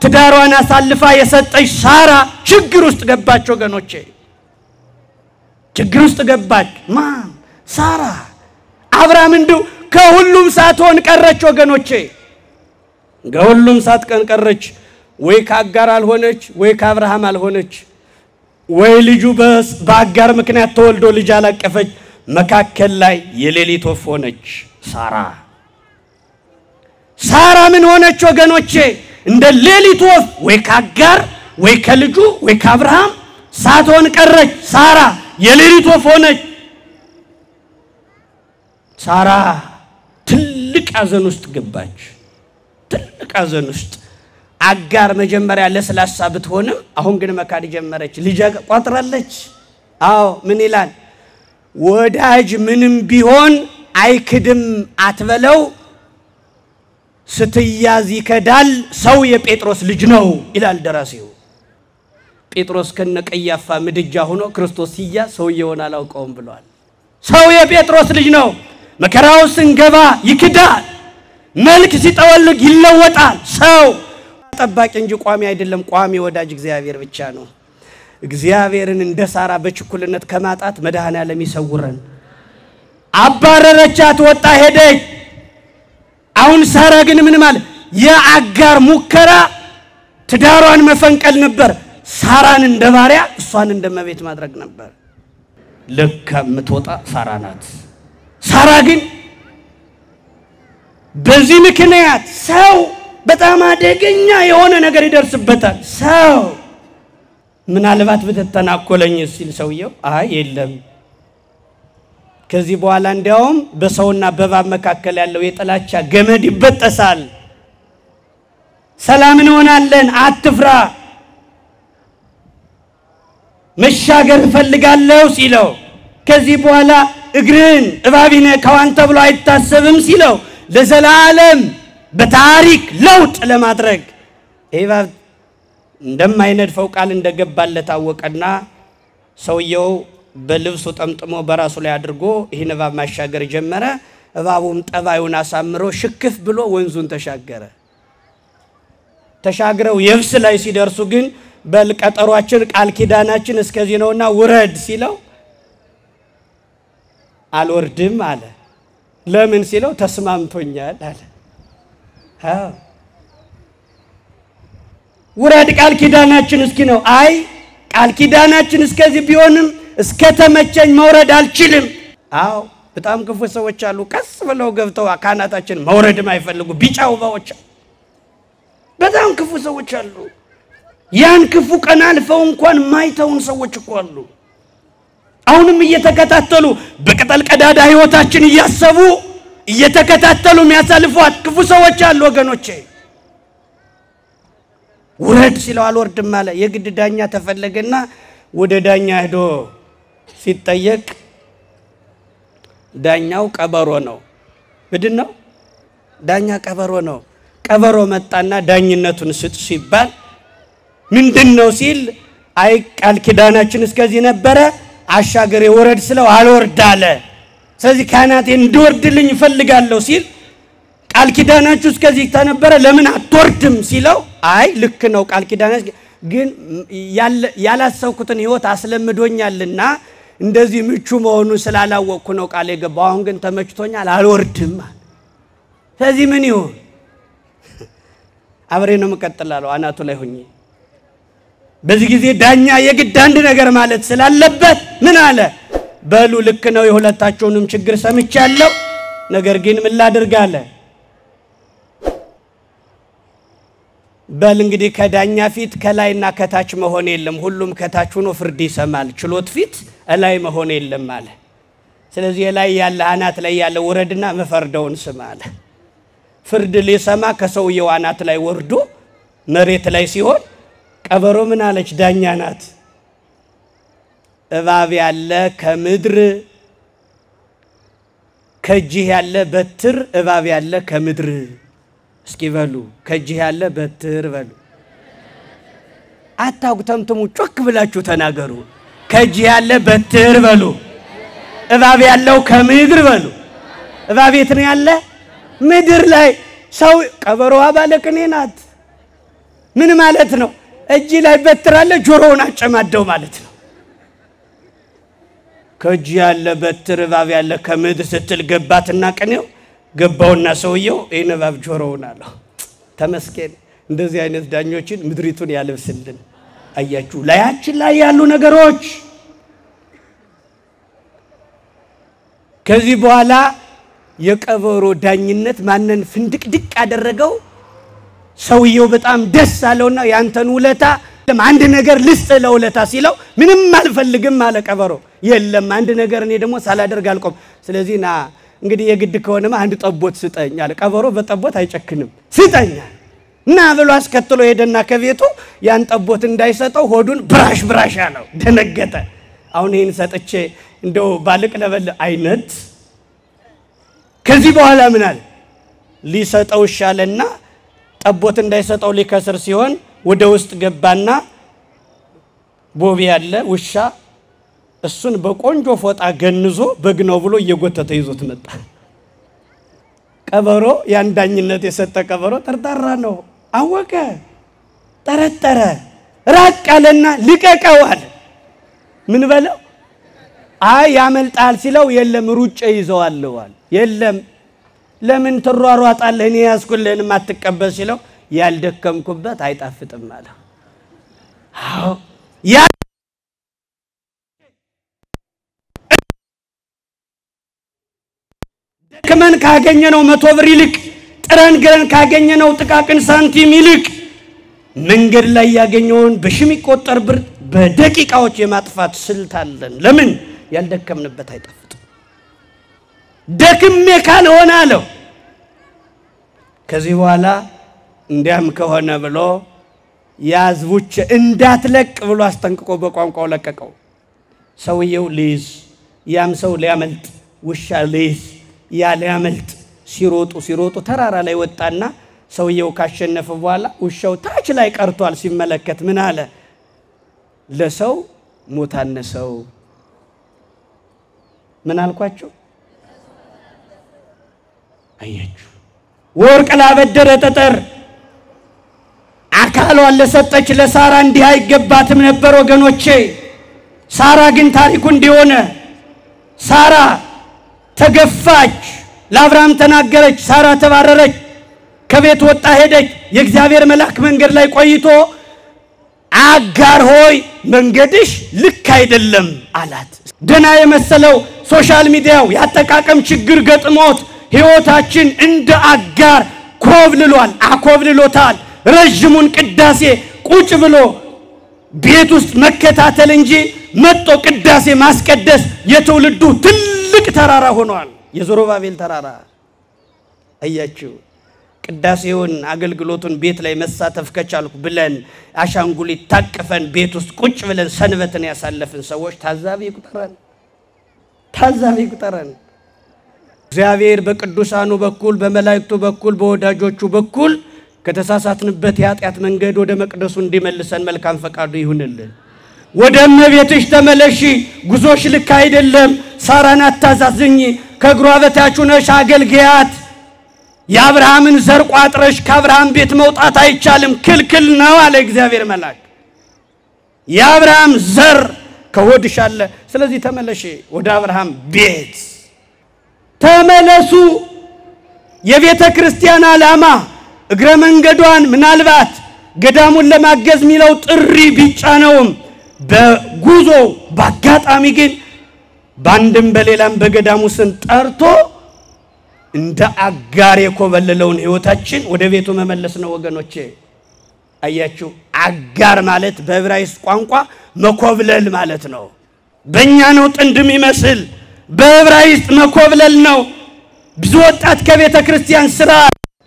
ትዳሯን አሳልፋ የሰጠች ሳራ ችግር ውስጥ ገባች ወገኖቼ ችግር ውስጥ ገባች ማን ሳራ አብርሃም እንደው ከሁሉም ሳትሆን ቀረች ወገኖቼ ከሁሉም ሳትቀን ቀረች ወይ ከአጋር አልሆነች ወይ ከአብርሃም አልሆነች ወይ ልጁ በአጋር ምክንያት ተወልዶ ልጅ አላቀፈች መካከል ላይ የሌሊት ወፍ ሆነች ሳራ ምን ሆነች ወገኖቼ እንደ ሌሊት ወፍ ወይ ከአጋር ወይ ከልጁ ወይ ከአብርሃም ሳትሆን ቀረች ሳራ የሌሊት ወፍ ሆነች ሳራ ትልቅ አዘን ውስጥ ገባች ትልቅ አዘን ውስጥ አጋር መጀመሪያ ለስላሳ ብትሆንም አሁን ግን መካድ ጀመረች ልጅ ቋጥራለች አዎ ምን ይላል ወዳጅ ምንም ቢሆን አይክድም አትበለው ስትያዝ ይከዳል ሰው የጴጥሮስ ልጅ ነው ይላል ደራሲው ጴጥሮስ ከነቀያፋ ምድጃ ሆኖ ክርስቶስ ሲያዝ ሰውየውን አላውቀውም ብሏል ሰው የጴጥሮስ ልጅ ነው መከራው ስንገባ ይክዳል መልክ ሲጠወልግ ይለወጣል ሰው ጠባቂ እንጂ ቋሚ አይደለም ቋሚ ወዳጅ እግዚአብሔር ብቻ ነው እግዚአብሔርን እንደ ሳራ በችኩልነት ከማጣት መድኃኔዓለም ይሰውረን አባረረቻት ወጣ ሄደች አሁን ሳራ ግን ምን ማለት የአጋር ሙከራ ትዳሯን መፈንቀል ነበር ሳራን እንደ ባሪያ እሷን እንደ መቤት ማድረግ ነበር ለካ ምትወጣ ሳራ ናት ሳራ ግን በዚህ ምክንያት ሰው በጣም አደገኛ የሆነ ነገር ይደርስበታል ሰው ምናልባት በተተናኮለኝ ሲል ሰውየው አይ የለም ከዚህ በኋላ እንዲያውም በሰውና በእባብ መካከል ያለው የጥላቻ ገመድ ይበጠሳል ሰላም እንሆናለን አትፍራ መሻገር ፈልጋለሁ ሲለው ከዚህ በኋላ እግርን እባቢነ ካዋን ተብሎ አይታሰብም ሲለው ለዘላለም በታሪክ ለውጥ ለማድረግ እባብ እንደማይነድፈው ቃል እንደገባለት አወቀና ሰውየው በልብሱ ጠምጥሞ በራሱ ላይ አድርጎ ይሄን እባብ ማሻገር ጀመረ እባቡም ጠባዩን አሳምሮ ሽክፍ ብሎ ወንዙን ተሻግረው የብስ ላይ ሲደርሱ ግን በልቀጠሯችን ቃል ኪዳናችን እስከዚህ ነውና ውረድ ሲለው አልወርድም አለ ለምን ሲለው ተስማምቶኛል አለ ውረድ ቃል ኪዳናችን እስኪ ነው አይ ቃል ኪዳናችን እስከዚህ ቢሆንም እስከተመቸኝ መውረድ አልችልም አው በጣም ክፉ ሰዎች አሉ ቀስ ብለው ገብተው አካናታችን መውረድ ማይፈልጉ ቢጫው ባዎች በጣም ክፉ ሰዎች አሉ ያን ክፉ ቀን አልፈው እንኳን ማይተውን ሰዎች እኮ አሉ አሁንም እየተከታተሉ በቅጠል ቀዳዳ ህይወታችን እያሰቡ እየተከታተሉ የሚያሳልፏት ክፉ ሰዎች አሉ ወገኖቼ ውረድ ሲለው አልወርድም አለ የግድ ዳኛ ተፈለገና ወደ ዳኛ ሄዶ ሲጠየቅ ዳኛው ቀበሮ ነው ምንድነው ዳኛ ቀበሮ መጣና ዳኝነቱን ስጥ ሲባል ምንድነው ሲል አይ ቃል ኪዳናችን እስከዚህ ነበረ አሻገሬ ወረድ ስለው አልወርድ አለ ስለዚህ ካናቴ እንድወርድልኝ ፈልጋለሁ ሲል ቃል ኪዳናችሁ እስከዚህ ተነበረ ለምን አትወርድም ሲለው አይ ልክ ነው ቃል ኪዳናችሁ ግን ያላሰብኩትን ህይወት አስለምዶኛልና እንደዚህ ምቹ መሆኑን ስላላወቅኩ ነው ቃል የገባው አሁን ግን ተመችቶኛል አልወርድም ስለዚህ ምን ይሁን አብሬ ነው መቀጠላለው አናቱ ላይ ሆኜ በዚህ ጊዜ ዳኛ የግድ አንድ ነገር ማለት ስላለበት ምን አለ በሉ ልክ ነው የሁለታችሁንም ችግር ሰምቻለሁ ነገር ግን ምን ላድርግ አለ በል እንግዲህ ከዳኛ ፊት ከላይና ከታች መሆን የለም ሁሉም ከታች ሆኖ ፍርድ ይሰማል ችሎት ፊት ላይ መሆን የለም አለ ስለዚህ ላይ ያለ አናት ላይ ያለ ወረድና መፈርደውን ስማ አለ ፍርድ ሊሰማ ከሰውየው አናት ላይ ወርዶ መሬት ላይ ሲሆን ቀበሮ ምን አለች ዳኛ ናት እባብ ያለ ከምድር ከጅህ ያለ በትር እባብ ያለ ከምድር እስኪ በሉ ከጅህ ያለ በትር በሉ አታውቁተምተሙ ጮክ ብላችሁ ተናገሩ ከጅህ ያለ በትር በሉ እባብ ያለው ከምድር በሉ እባብ የት ነው ያለ ምድር ላይ ሰው ቀበሮዋ ባለቅኔ ናት ምን ማለት ነው እጅ ላይ በትር አለ ጆሮውን አጨማደው ማለት ነው ከጅ ያለ በትር እባብ ያለ ከምድር ስትል ገባትና ቅኔው ገባውና ሰውየው እኔ እባብ ጆሮውን አለው ተመስገን እንደዚህ አይነት ዳኞችን ምድሪቱን ያለብስልን አያችሁ ላያችን ላይ ያሉ ነገሮች ከዚህ በኋላ የቀበሮ ዳኝነት ማንን ፍንድቅድቅ አደረገው ሰውየው በጣም ደስ አለውና ያንተን ውለታ አንድ ነገር ልስጥ ለውለታ ሲለው ምንም አልፈልግም አለ ቀበሮ የለም አንድ ነገር እኔ ደግሞ ሳላደርግ አልቆም ስለዚህ ና እንግዲህ የግድ ከሆነማ አንድ ጠቦት ስጠኝ አለ ቀበሮ በጠቦት አይጨክንም ስጠኝ እና ብሎ አስከትሎ ሄደና ከቤቱ ያን ጠቦት እንዳይሰጠው ሆዱን ብራሽ አለው ደነገጠ አሁን ይሄን ሰጥቼ እንደው ባልቅ ለበል አይነት ከዚህ በኋላ ምን አለ ሊሰጠው ሻለና ጠቦት እንዳይሰጠው ሊከስር ሲሆን ወደ ውስጥ ገባና ቦቢ ያለ ውሻ እሱን በቆንጆ ፎጣ ገንዞ በግነው ብሎ እየጎተተ ይዞት መጣ ቀበሮ ያንዳኝነት የሰጠ ቀበሮ ተርታራ ነው አወቀ ተረተረ ራቃለና ልቀቀዋል ምን በለው አይ ያመልጣል ሲለው የለም ሩጬ ይዘዋልዋል የለም ለምን ተሯሯጣለህ እኔ ያስኩልህን ማትቀበል ሲለው ያልደከምኩበት አይጣፍጥም አለ አዎ ያ ደከመን ካገኘነው 100 ብር ይልቅ ጥረን ግረን ካገኘነው ጥቃቅን ሳንቲም ይልቅ መንገድ ላይ ያገኘውን በሽም ይቆጠር ብር በደቂቃዎች የማጥፋት ስልት አለን ለምን ያልደከምንበት አይጣፍጥም ደክሜ ካልሆነ አለው ከዚህ በኋላ እንዲያም ከሆነ ብሎ ያዝቡች እንዳትለቅ ብሎ አስጠንቅቆ በቋንቋው ለቀቀው ሰውየው ሊዝ ያም ሰው ሊያመልጥ ውሻ ሊዝ ያ ሊያመልጥ ሲሮጡ ተራራ ላይ ወጣና ሰውየው ካሸነፈ በኋላ ውሻው ታች ላይ ቀርቷል ሲመለከት ምን አለ ለሰው ሞታነሰው ምን አልኳችሁ አያችሁ ወርቅ ላበደረ ጠጠር አካሏን ለሰጠች ለሳራ እንዲህ አይገባትም ነበር ወገኖቼ ሳራ ግን ታሪኩ እንዲሆነ ሳራ ተገፋች ለአብርሃም ተናገረች ሳራ ተባረረች ከቤት ወጣ ሄደች የእግዚአብሔር መልአክ መንገድ ላይ ቆይቶ አጋር ሆይ መንገድሽ ልክ አይደለም አላት ደና የመሰለው ሶሻል ሚዲያው ያጠቃቀም ችግር ገጥሞት ህይወታችን እንደ አጋር ኮብልሏል አኮብልሎታል ረጅሙን ቅዳሴ ቁጭ ብሎ ቤት ውስጥ መከታተል እንጂ መጥቶ ቅዳሴ ማስቀደስ የትውልዱ ትልቅ ተራራ ሆኗል የዘሩባቤል ተራራ አያችሁ ቅዳሴውን አገልግሎቱን ቤት ላይ መሳተፍ ከቻልኩ ብለን አሻንጉሊት ታቀፈን ቤት ውስጥ ቁጭ ብለን ሰንበትን ያሳለፍን ሰዎች ታዛቢ ይቁጠረን እግዚአብሔር በቅዱሳኑ በኩል በመላእክቱ በኩል በወዳጆቹ በኩል ከተሳሳትንበት የኃጢአት መንገድ ወደ መቅደሱ እንዲመልሰን መልካም ፈቃዱ ይሁንልን ወደ እመቤትሽ ተመለሺ ጉዞሽ ልክ አይደለም ሳራን አታዛዝኝ ከእግሯ በታች ነሽ አገልግያት የአብርሃምን ዘር ቋጥረሽ ከአብርሃም ቤት መውጣት አይቻልም ክልክል ነው አለ እግዚአብሔር መልአክ የአብርሃም ዘር ከሆድሽ አለ ስለዚህ ተመለሺ ወደ አብርሃም ቤት ተመለሱ የቤተ ክርስቲያን ዓላማ እግረ መንገዷን ምናልባት ገዳሙን ለማገዝ ሚለው ጥሪ ቢጫነውም በጉዞ በአጋጣሚ ግን ባንድም በሌላም በገዳሙ ስም ጠርቶ እንደ አጋር የኮበለለውን ህይወታችን ወደ ቤቱ መመለስ ነው ወገኖቼ አያችሁ አጋር ማለት በዕብራይስጥ ቋንቋ መኮብለል ማለት ነው በእኛ ነው ጥንድም ይመስል በዕብራይስጥ መኮብለል ነው ብዙ ወጣት ከቤተ ክርስቲያን ስራ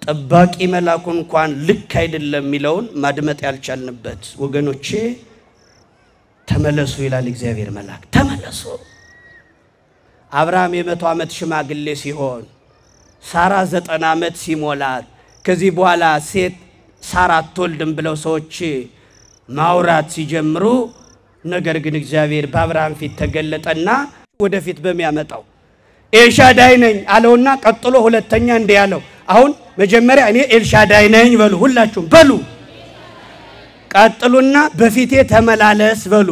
ጠባቂ መልአኩ እንኳን ልክ አይደለም ሚለውን ማድመጥ ያልቻልንበት ወገኖቼ ተመለሱ ይላል እግዚአብሔር መልአክ ተመለሱ አብርሃም የ100 ዓመት ሽማግሌ ሲሆን ሳራ 90 ዓመት ሲሞላት ከዚህ በኋላ ሴት ሳራ አትወልድም ብለው ሰዎች ማውራት ሲጀምሩ ነገር ግን እግዚአብሔር በአብርሃም ፊት ተገለጠና ወደፊት በሚያመጣው ኤልሻዳይ ነኝ አለውና ቀጥሎ ሁለተኛ እንደ ያለው አሁን መጀመሪያ እኔ ኤልሻዳይ ነኝ በሉ ሁላችሁም በሉ ቀጥሉና በፊቴ ተመላለስ በሉ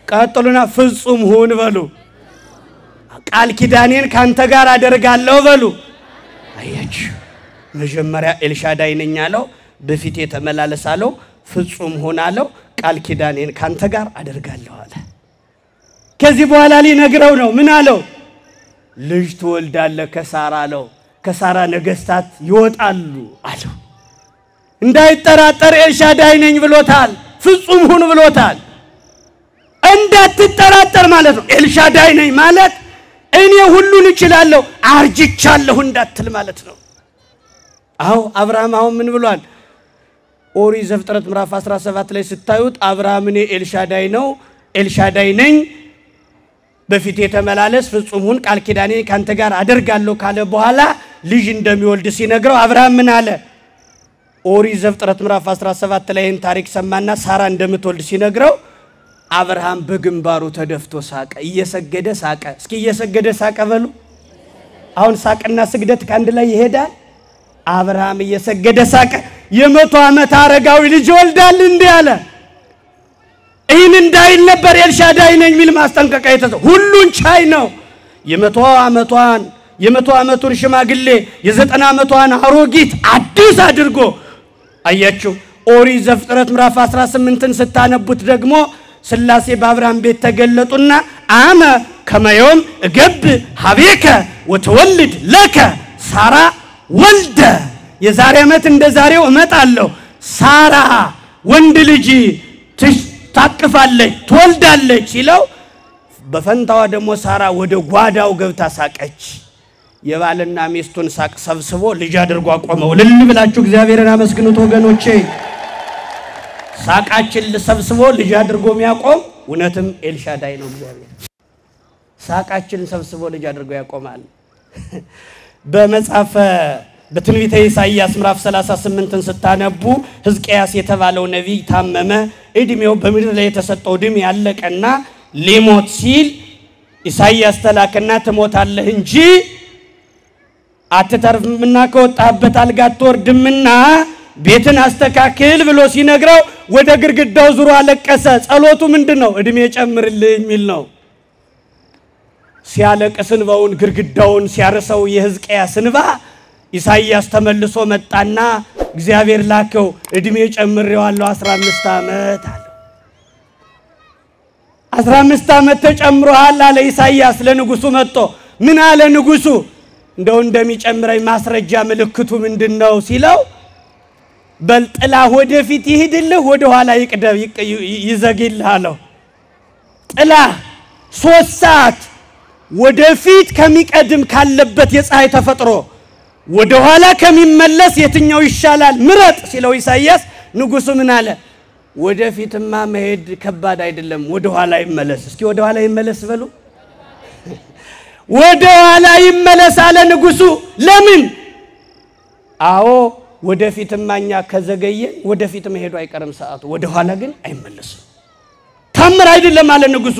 ቀጥሉና ፍጹም ሁን በሉ ቃል ኪዳኔን ካንተ ጋር አደርጋለሁ በሉ አያችሁ መጀመሪያ ኤልሻዳይ ነኝ አለው በፊቴ ተመላለስ አለው ፍጹም ሆናለው ቃል ኪዳኔን ካንተ ጋር አደርጋለሁ አለ ከዚህ በኋላ ሊነግረው ነው ምን አለው ልጅ ትወልዳለህ ከሳራ አለው ከሳራ ነገስታት ይወጣሉ አለው እንዳይጠራጠር ኤልሻዳይ ነኝ ብሎታል ፍጹም ሁን ብሎታል እንዳትጠራጠር ማለት ነው ኤልሻዳይ ነኝ ማለት እኔ ሁሉን እችላለሁ አርጅቻለሁ እንዳትል ማለት ነው አው አብርሃም አሁን ምን ብሏል ኦሪት ዘፍጥረት ምዕራፍ 17 ላይ ስታዩት አብርሃም እኔ ኤልሻዳይ ነው ኤልሻዳይ ነኝ በፊት የተመላለስ ፍጹም ሁን ቃል ኪዳኔ ካንተ ጋር አደርጋለሁ ካለ በኋላ ልጅ እንደሚወልድ ሲነግረው አብርሃም ምን አለ ኦሪት ዘፍጥረት ምዕራፍ 17 ላይ ታሪክ ሰማና ሳራ እንደምትወልድ ሲነግረው አብርሃም በግንባሩ ተደፍቶ ሳቀ እየሰገደ ሳቀ እስኪ እየሰገደ ሳቀ በሉ አሁን ሳቅና ስግደት ካንድ ላይ ይሄዳል አብርሃም እየሰገደ ሳቀ የ100 ዓመት አረጋዊ ልጅ ወልዳል እንዴ አለ ይህን እንዳይል ነበር ኤልሻዳይ ነኝ ሚል ማስጠንቀቂያ የተሰጠው ሁሉን ቻይ ነው የ100 ዓመቱን ሽማግሌ የ90 ዓመቷን አሮጊት አዲስ አድርጎ አያችሁ ኦሪት ዘፍጥረት ምዕራፍ 18ን ስታነቡት ደግሞ ስላሴ በአብርሃም ቤት ተገለጡና አመ ከመዮም እገብ ሀቤከ ወተወልድ ለከ ሳራ ወልደ የዛሬ ዓመት እንደዛሬው እመጣለሁ ሳራ ወንድ ልጅ ታቅፋለች ትወልዳለች ሲለው በፈንታዋ ደግሞ ሳራ ወደ ጓዳው ገብታ ሳቀች የባልና ሚስቱን ሳቅ ሰብስቦ ልጅ አድርጎ አቆመው ልል ብላችሁ እግዚአብሔርን አመስግኑት ወገኖቼ ሳቃችን ሰብስቦ ልጅ አድርጎ የሚያቆም እውነትም ኤልሻዳይ ነው እግዚአብሔር ሳቃችን ሰብስቦ ልጅ አድርጎ ያቆማል በመጽሐፈ በትንቢተ ኢሳይያስ ምዕራፍ 38ን ስታነቡ ሕዝቅያስ የተባለው ነብይ ታመመ እድሜው በምድር ላይ የተሰጠው እድሜ ያለቀና ሊሞት ሲል ኢሳይያስ ተላከና ትሞታለህ እንጂ አትተርፍምና ከወጣበት አልጋ አትወርድምና ቤትን አስተካክል ብሎ ሲነግረው ወደ ግርግዳው ዙሮ አለቀሰ ጸሎቱ ምንድነው እድሜ ጨምርልኝ ሚል ነው ሲያለቅስ እንባውን ግርግዳውን ሲያርሰው የሕዝቅያስ እንባ ኢሳይያስ ተመልሶ መጣና እግዚአብሔር ላከው እድሜ ጨምሬዋለሁ 15 ዓመት አለ 15 ዓመት ተጨምሯል አለ ኢሳይያስ ለንጉሱ መጥቶ ምን አለ ንጉሱ እንደው እንደሚጨምረኝ ማስረጃ ምልክቱ ምንድነው ሲለው በልጥላ ወደፊት ይሄድልህ ወደ ኋላ ይቅደብ ይዘግይልህ አለው ጥላ 3 ሰዓት ወደፊት ከሚቀድም ካለበት የፀሐይ ተፈጥሮ ወደ ኋላ ከሚመለስ የትኛው ይሻላል ምረጥ ሲለው ኢሳይያስ ንጉሱ ምን አለ ወደፊትማ መሄድ ከባድ አይደለም ወደ ኋላ ይመለስ እስኪ ወደ ኋላ ይመለስ በሉ ወደ ኋላ ይመለስ አለ ንጉሱ ለምን አዎ ወደፊትማኛ ከዘገየን ወደፊት መሄዱ አይቀርም ሰዓቱ ወደ ኋላ ግን አይመለስም ታምር አይደለም አለ ንጉሱ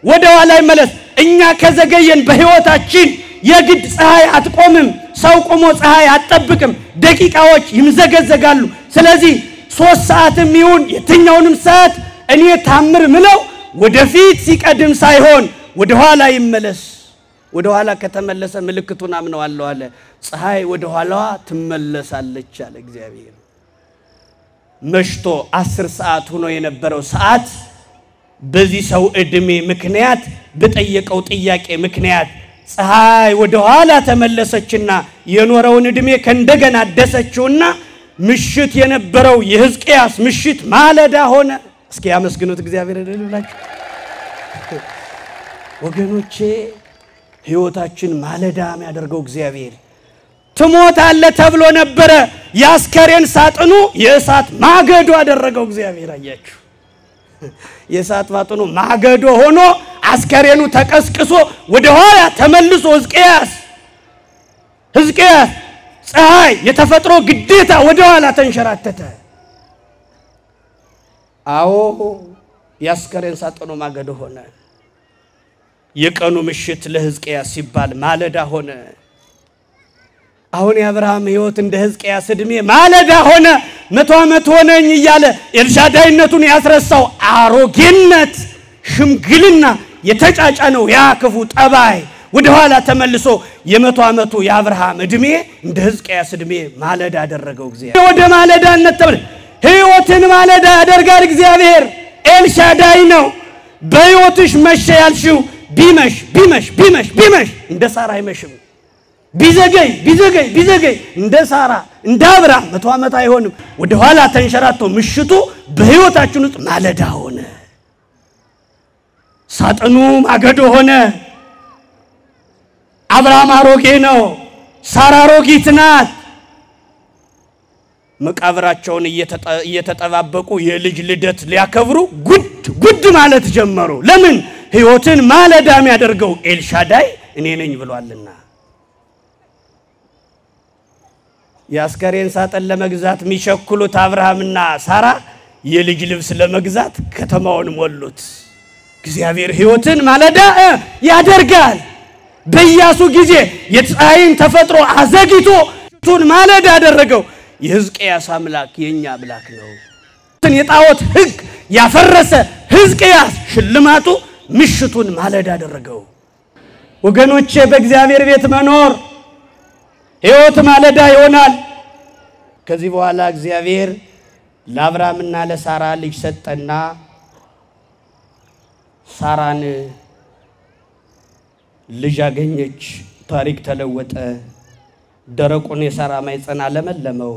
ወደ ኋላ ይመለስ እኛ ከዘገየን በህይወታችን የግድ ፀሐይ አትቆምም ሰው ቆሞ ፀሐይ አትጠብቅም ደቂቃዎች ይምዘገዘጋሉ ስለዚህ 3 ሰዓትም ይሁን የትኛውንም ሰዓት እኔ ታምር ምለው ወደፊት ሲቀድም ሳይሆን ወደ ኋላ ይመለስ ወደ ኋላ ከተመለሰ ምልክቱን አምነዋለሁ አለ ፀሐይ ወደ ኋላዋ ትመለሳለች አለ እግዚአብሔር መሽቶ 10 ሰዓት ሆኖ የነበረው ሰዓት በዚህ ሰው እድሜ ምክንያት በጠየቀው ጥያቄ ምክንያት ፀሐይ ወደ ኋላ ተመለሰችና የኖረውን እድሜ ከእንደገና አደሰችውና ምሽት የነበረው የሕዝቅያስ ምሽት ማለዳ ሆነ እስኪ ያመስግኑት እግዚአብሔር ይላችሁ ወገኖቼ ህይወታችን ማለዳ የሚያደርገው እግዚአብሔር ትሞታለ ተብሎ ነበር ያስከሬን ሳጥኑ የእሳት ማገዶ አደረገው እግዚአብሔር አያችሁ የእሳት ማጥኑ ማገዶ ሆኖ አስከሬኑ ተቀስቅሶ ወደ ኋላ ተመልሶ ሕዝቅያስ ፀሐይ የተፈጥሮ ግዴታ ወደ ኋላ ተንሸራተተ አዎ ያስከሬን ሳጥኑ ማገዶ ሆነ የቀኑ ምሽት ለሕዝቅያስ ሲባል ማለዳ ሆነ አሁን የአብርሃም ህይወት እንደ ሕዝቅያስ እድሜ ማለዳ ሆነ 100 ዓመት ሆነኝ እያለ ኤልሻዳይነቱን ያስረሳው አሮጌነት ሽምግልና የተጫጫነው ያ ክፉ ጠባይ ወደ ኋላ ተመልሶ የ100 ዓመቱ የአብርሃም እድሜ እንደ ሕዝቅያስ እድሜ ማለዳ አደረገው እግዚአብሔር ወደ ማለዳነት ተብለ ሕይወትን ማለዳ ያደርጋል እግዚአብሔር ኤልሻዳይ ነው በሕይወትሽ መሸ ያልሽው ቢመሽ ቢመሽ ቢመሽ ቢመሽ እንደ ሳራ አይመሽም ቢዘገይ ቢዘገይ ቢዘገይ እንደ ሳራ እንደ አብርሃም 100 ዓመት አይሆንም ወደ ኋላ ተንሸራቶ ምሽቱ በሕይወታችን ውስጥ ማለዳ ሆነ ሳጥኑ ማገዶ ሆነ አብርሃም አሮጌ ነው ሳራ አሮጊት ናት መቃብራቸውን እየተጠባበቁ የልጅ ልደት ሊያከብሩ ጉድ ማለት ጀመሩ ለምን ሕይወትን ማለዳ የሚያደርገው ኤልሻዳይ እኔ ነኝ ብሏልና ያስከሬን ሳጥን ለመግዛት የሚቸኩሉት አብርሃምና ሳራ የልጅ ልብስ ለመግዛት ከተማውን ሞሉት እግዚአብሔር ሕይወትን ማለዳ ያደርጋል በኢያሱ ጊዜ የፀሐይን ተፈጥሮ አዘግይቶ ቱን ማለዳ ያደረገው የሕዝቅያስ አምላክ የኛ አምላክ ነው የጣዖት ሕግ ያፈረሰ ሕዝቅያስ ሽልማቱ ምሽቱን ማለዳ ያደረገው ወገኖቼ በእግዚአብሔር ቤት መኖር ሕይወት ማለዳ ይሆናል ከዚህ በኋላ እግዚአብሔር ለአብርሃምና ለሳራ ልጅ ሰጠና ሳራን ልጅ አገኘች ታሪክ ተለወጠ ደረቁን የሳራ ማይጸና ለመለመው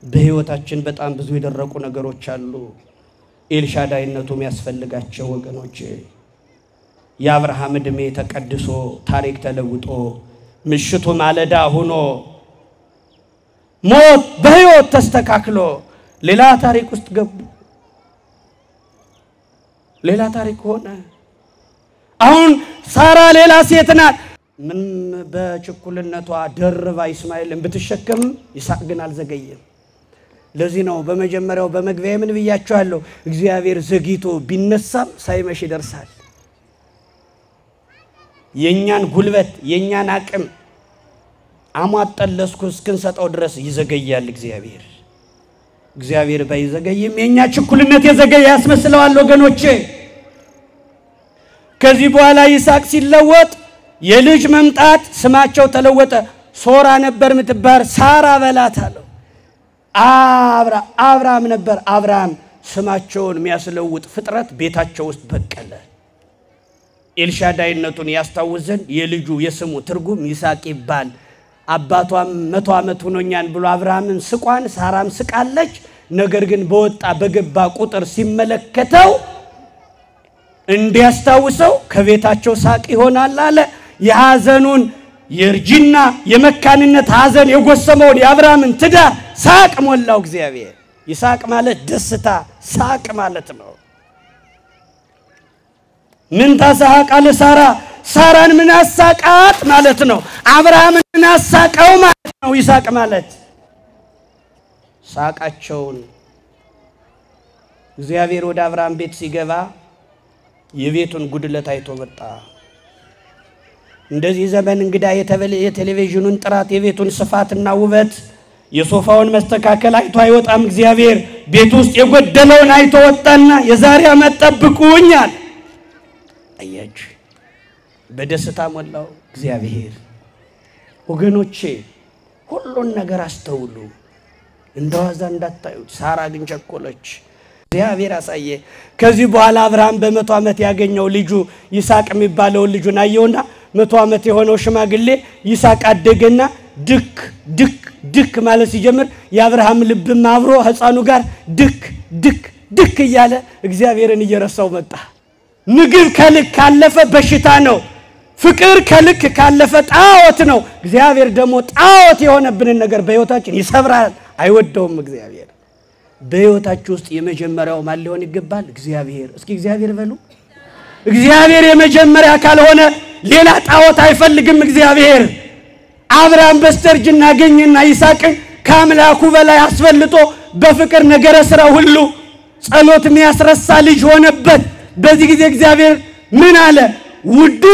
በሕይወታችን በጣም ብዙ የደረቁ ነገሮች አሉ ኤልሻዳይነቱ የሚያስፈልጋቸው ወገኖቼ የአብርሃም ዕድሜ ተቀድሶ ታሪክ ተለውጦ ምሽቱ ማለዳ ሆኖ ሞት በሕይወት ተስተካክሎ ሌላ ታሪክ ውስጥ ገቡ ሌላ ታሪክ ሆነ አሁን ሳራ ሌላ ሴት ናት ምን በችኩልነቷ ደርባ ኢስማኤልን ብትሸከም ይስሐቅ ግን አልዘገየም ለዚህ ነው በመጀመሪያው በመግቢያ ምን ብያችኋለሁ እግዚአብሔር ዘግይቶ ቢነሳም ሳይመሽ ይደርሳል የኛን ጉልበት የኛን አቅም አሟጠለስኩ እስክንሰጠው ድረስ ይዘገያል እግዚአብሔር ባይዘገይም የኛ ችኩልነት የዘገየ ያስመስለዋል ወገኖቼ ከዚህ በኋላ ይስሐቅ ሲለወጥ የልጅ መምጣት ስማቸው ተለወጠ ሶራ ነበር ምትባር ሳራ በላታለው አብርሃም ነበር አብርሃም ስማቸውን የሚያስለውጥ ፍጥረት ቤታቸው ውስጥ በቀለ ኤልሻዳይነቱን ያስታውዘን የልጁ የስሙ ትርጉም ይስሐቅ ይባል አባቷም 100 ዓመት ሆኖኛል ብሎ አብርሃምን ስቋን ሳራም ስቃለች ነገር ግን በወጣ በገባ ቁጥር ሲመለከተው እንዲያስታውሰው ከቤታቸው ሳቅ ይሆናል አለ የሐዘኑን የርጅና የመካንነት ሐዘን የጎሰመው የአብርሃምን ትዳር ሳቅ ሞላው እግዚአብሔር ይስሐቅ ማለት ደስታ ሳቅ ማለት ነው ምን ታሳቃ ለሳራ ሳራን ምን አሳቃት ማለት ነው አብርሃምን ምን አሳቀው ማለት ነው ይስሐቅ ማለት ሳቃቸውን እግዚአብሔር ወደ አብርሃም ቤት ሲገባ የቤቱን ጉድለት አይቶ መጣ እንደዚህ ዘመን እንግዳ የቴሌቪዥኑን ጥራት የቤቱን ስፋትና ውበት የሶፋውን መስተካከል አይቶ አይወጣም እግዚአብሔር ቤት ውስጥ የጎደለውን አይቶ ወጣና የዛሬ ዓመት ጠብቁኛል አያጅ በደስታ ሞላው እግዚአብሔር ወገኖቼ ሁሉን ነገር አስተውሉ እንደዋዛ እንዳታዩት ሳራ ግን ቸኮለች እግዚአብሔር አሳየ ከዚህ በኋላ አብርሃም በ100 ዓመት ያገኘው ልጁ ይስሐቅ የሚባለው ልጁን አየውና 100 ዓመት የሆነው ሽማግሌ ይስሐቅ አደገና ድክ ማለት ሲጀምር የአብርሃም ልብም አብሮ ህፃኑ ጋር ድክ እያለ እግዚአብሔርን እየረሳው መጣ ምግብ ከልክ ካለፈ በሽታ ነው ፍቅር ከልክ ካለፈ ጣዖት ነው እግዚአብሔር ደግሞ ጣዖት የሆነብንን ነገር በህይወታችን ይሰብራል አይወደውም እግዚአብሔር በህይወታችሁ ውስጥ የመጀመሪያው ማን ሊሆን ይገባል እግዚአብሔር እስኪ እግዚአብሔር በሉ እግዚአብሔር የመጀመሪያ ካልሆነ ሌላ ጣዖት አይፈልግም እግዚአብሔር አብርሃም በስተርጅና ገኘና ይስሐቅን ከአምላኩ በላይ አስፈልጦ በፍቅር ነገረ ስራ ሁሉ ጸሎት የሚያስረሳ ልጅ ሆነበት በዚህ ጊዜ እግዚአብሔር ምን አለ ውዱ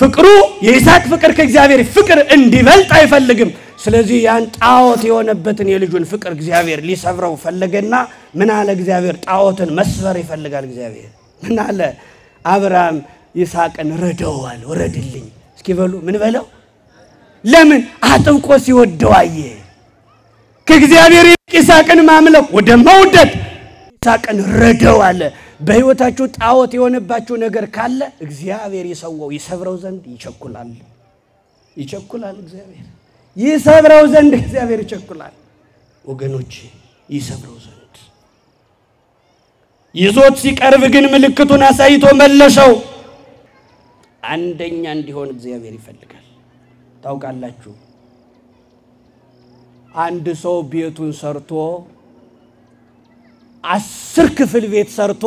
ፍቅሩ የይስሐቅ ፍቅር ከእግዚአብሔር ፍቅር እንዲበልጥ አይፈልግም ስለዚህ ያን ጣዖት የሆነበትን የልጁን ፍቅር እግዚአብሔር ሊሰብረው ፈለገና ምን አለ እግዚአብሔር ጣዖትን መስበር ይፈልጋል እግዚአብሔር ምን አለ አብርሃም ይስሐቅን ረደዋል ወረድልኝ እስኪ በሉ ምን በለው ለምን አጥብቆ ሲወደው አየ ከእግዚአብሔር ይስሐቅን ማምለክ ወደ መውደድ ይስሐቅን ረደው አለ። በሕይወታችሁ ጣዖት የሆነባችሁ ነገር ካለ እግዚአብሔር ይሰውው ይሰብረው ዘንድ ይቸኩላል። እግዚአብሔር ይሰብረው ዘንድ እግዚአብሔር ይቸኩላል። ወገኖች ይሰብረው ዘንድ ይዞት ሲቀርብ ግን ምልክቱን አሳይቶ መለሰው። አንደኛ እንዲሆን እግዚአብሔር ይፈልጋል። ታውቃላችሁ አንድ ሰው ቤቱን ሰርቶ 10 ክፍል ቤት ሰርቶ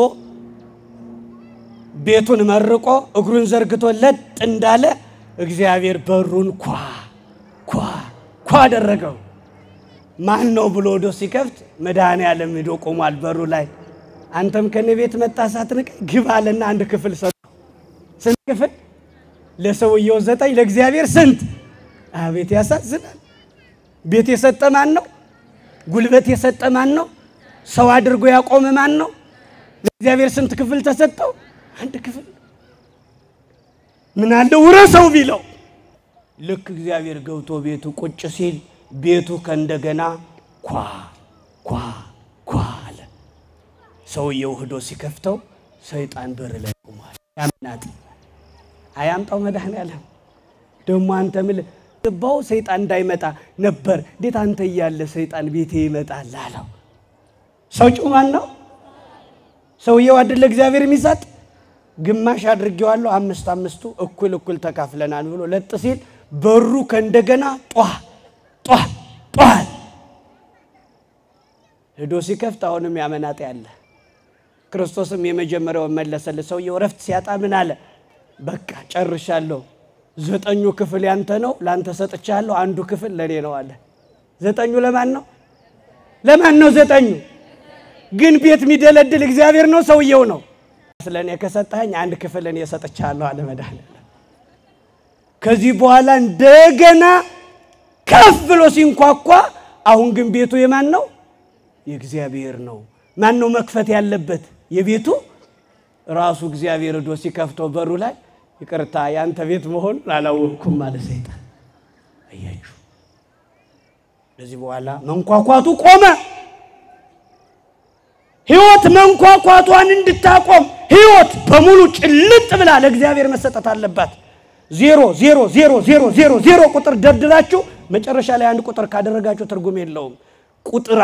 ቤቱን መርቆ እግሩን ዘርግቶ ለጥ እንዳለ እግዚአብሔር በሩን ኳ አደረገው። ማን ነው ብሎ ወዶ ሲከፍት መድኃኔዓለም ሄዶ ቆሟል በሩ ላይ። አንተም ከኔ ቤት መጣ ሳትንቅ ግባልና አንድ ክፍል ሰጠ። ስንት ክፍል? ለሰውየው 9 ለእግዚአብሔር ስንት? አቤት ያሳዝናል። ቤት የሰጠ ማን ነው? ጉልበት የሰጠ ማን ነው? ሰው አድርጎ ያቆመ ማን ነው? ለእግዚአብሔር ስንት ክፍል ተሰጠው? አንድ ክፍል። ምን አለ ወረሰው ቢለው ልክ እግዚአብሔር ገብቶ ቤቱ ቁጭ ሲል ቤቱ ከእንደገና ኳ አለ። ሰውየው ሄዶ ሲከፍተው ሰይጣን በር ላይ ቆሟል። ያምናት አያምጣው መድኃኔዓለም ደሞ አንተ ምን ባው ሰይጣን እንዳይመጣ ነበር። እንዴት አንተ ያለ ሰይጣን ቤቴ ይመጣል አለው። ሰውጭው ማን ነው? ሰውየው አይደለ እግዚአብሔር የሚሰጥ ግማሽ አድርጌዋለሁ 5 እኩል ተካፍለናል ብሎ ለጥ ሲል በሩ ከእንደገና ጧ ሄዶ ሲከፍት አሁንም ያመናጥ ያለ። ክርስቶስም የመጀመሪያው መለሰለ። ሰውየው ረፍት ሲያጣ ምን አለ? በቃ ጨርሻለሁ 9 ክፍል ያንተ ነው ላንተ ሰጥቻለሁ 1 ክፍል ለኔ ነው አለ። 9 ለማን ነው? 9 ግን ቤት የሚደለድል እግዚአብሔር ነው ሰውየው ነው? ስለኔ ከሰጣኝ 1 ክፍል እኔ ሰጥቻለሁ አለ መድኃኔዓለም። ከዚህ በኋላ እንደገና ከፍ ብሎ ሲንኳኳ አሁን ግን ቤቱ የማን ነው? የእግዚአብሔር ነው። ማን ነው መክፈት ያለበት? የቤቱ ራሱ እግዚአብሔር ዶ ሲከፍተው በሩ ላይ ይቅርታ ያንተ ቤት መሆን አላወቅኩም ማለት ሰይጣን። አያችሁ ለዚህ በኋላ መንኳኳቱ ቆመ። ሕይወት መንኳኳቷን እንድታቆም ሕይወት በሙሉ ጭልጥ ብላ ለእግዚአብሔር መሰጠት አለባት። 0 ቁጥር ደርድራችሁ መጨረሻ ላይ 1 ቁጥር ካደረጋችሁ ትርጉም የለውም። ቁጥር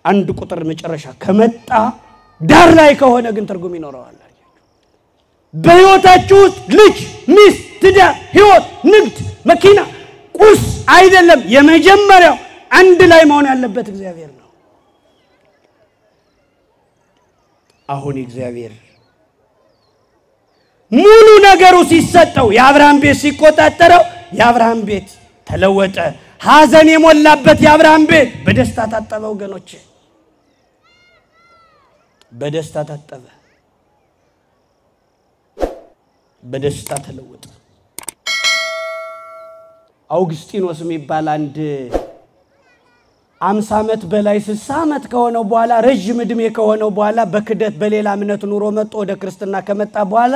1 ቁጥር መጨረሻ ከመጣ ዳር ላይ ከሆነ ግን ትርጉም ይኖረዋል። በሕይወታችሁ ልጅ ሚስት ትዳር ሕይወት ንግድ መኪና ቁስ አይደለም። የመጀመሪያው አንድ ላይ መሆን ያለበት እግዚአብሔር ነው። አሁን እግዚአብሔር ሙሉ ነገሩ ሲሰጠው የአብርሃም ቤት ሲቆጣጠረው የአብርሃም ቤት ተለወጠ። ሐዘን የሞላበት የአብርሃም ቤት በደስታ ታጠበ። ወገኖች በደስታ ታጠበ፣ በደስታ ተለወጠ። አውግስጢኖስ የሚባል አንድ 50 ዓመት በላይ 60 ዓመት ከሆነው በኋላ ረጅም እድሜ ከሆነው በኋላ በክደት በሌላ እምነት ኑሮ መጥቶ ወደ ክርስትና ከመጣ በኋላ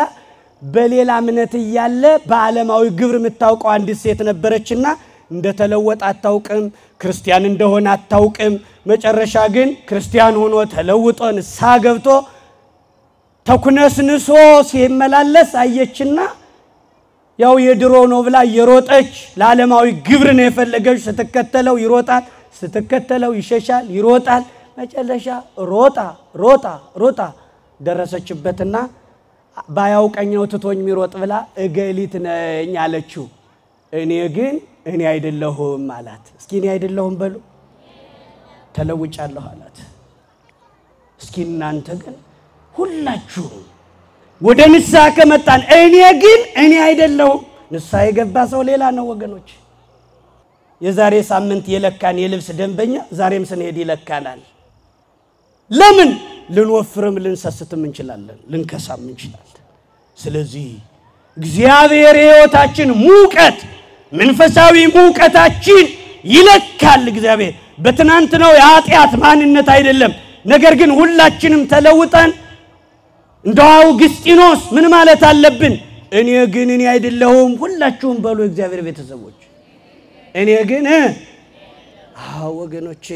በሌላ እምነት ያለ በዓለማዊ ግብር የምታውቀው አንድ ሴት ነበረችና እንደተለወጠ አታውቅም፣ ክርስቲያን እንደሆነ አታውቅም። መጨረሻ ግን ክርስቲያን ሆኖ ተለውጦ ንስሐ ገብቶ ተኩነስንሶ ሲመላለስ አየችና ያው የድሮ ነው ብላ የሮጠች ለዓለማዊ ግብር ነው የፈለገች። ስትከተለው ይሮጣል፣ ስትከተለው ይሸሻል፣ ይሮጣል። መጨረሻ ሮጣ ደረሰችበትና ባያውቀኝ ነው ትቶኝ የሚሮጥ ብላ እገሊት ነኝ አለችው። እኔ አይደለሁም አላት። እስኪ እኔ አይደለሁም በሉ ተለውጫለሁ አላት። እስኪ እናንተ ግን ሁላችሁ ወደ ንስሐ ከመጣን እኔ አይደለሁም። ንስሐ የገባ ሰው ሌላ ነው ወገኖች። የዛሬ ሳምንት የለካን የልብስ ደንበኛ ዛሬም ስንሄድ ይለካናል። ለምን? ልንወፍርም ልንሰስትም እንችላለን፣ ልንከሳም እንችላለን። ስለዚህ እግዚአብሔር ሕይወታችን ሙቀት መንፈሳዊ ሙቀታችን ይለካል። እግዚአብሔር በትናንት ነው የኃጢአት ማንነት አይደለም። ነገር ግን ሁላችንም ተለውጠን እንደው አውግስጢኖስ ምን ማለት አለብን? እኔ አይደለሁም። ሁላችሁም በሉ እግዚአብሔር ቤተሰቦች እኔ ግን ወገኖቼ